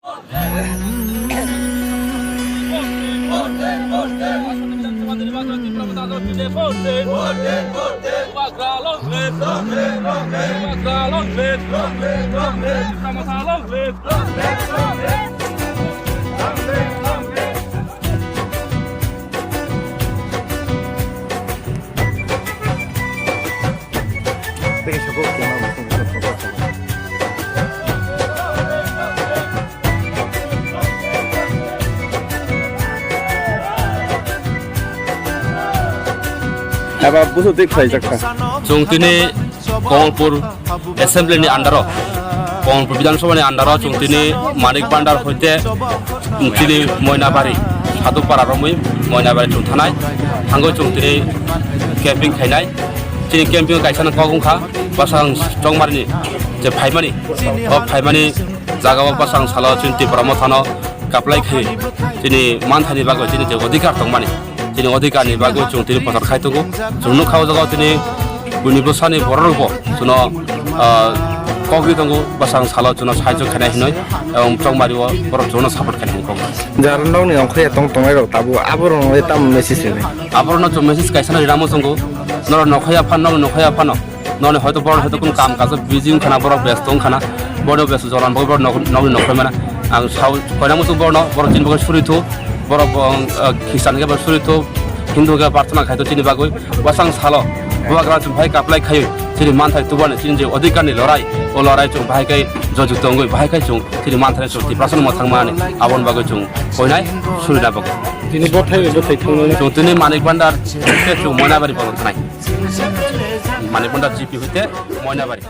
Apa butuh tik saya cakap. Jung tini Kongpur Assembly ni andaro, Kongpur Bidhansabha ni andaro jung tini Manik Bandar hoite tini Moinabari satu pararomui Moinabari jung thanai hango jung tini camping khainai tini camping kaisana kogungkha basang chongmarni je phaimani o phaimani jagao basang salo chinti brahmo thano kaplai khai tini manthani bago tini je odhikar tongmani tini odhikar ni bago jung tini potar khai tongo jungno khao jagao tini Bunibusani bororbo juno kogi tongo basang salo juno sahajo khanai hinoi chongmariwo borok juno support khanai kong Jarno ni ongkhe tong tongai ro tabu aborong etam message ni. aborno jo message kaisana ramo songo nor nokhaya phano none hoyto bor hoyto kun kam kaজ busy খানা borok ব্যস্ত খানা বড় ব্যস্ত জলান বড় নগনি নখয় মানে আং Sau কয়নামো song বড় বড় চিন বগৈ সুরিথো বড় খ্রিস্টান কে সুরিথো হিন্দু কে প্রার্থনা খাইতো চিনি বাগৈ বাসাং সালো বুয়াগ্রা জুম ভাই কাপলাই খাই চিনি মানথাই তুবানে চিনি যে অধিকারনি লড়াই ও লড়াই জুম ভাই কাই জজু তঙ্গৈ ভাই কাই জুম চিনি মানথাই চলতি প্রাসন মথাং মানে আবন বাগৈ জুম কয়নাই সুরিনা বাগৈ Ini bothai thungno জুম তিনি মানিক ভান্ডার কে জুম ময়নাবাড়ি বলন থানাই মানিক ভান্ডার জিপি হইতে ময়নাবাড়ি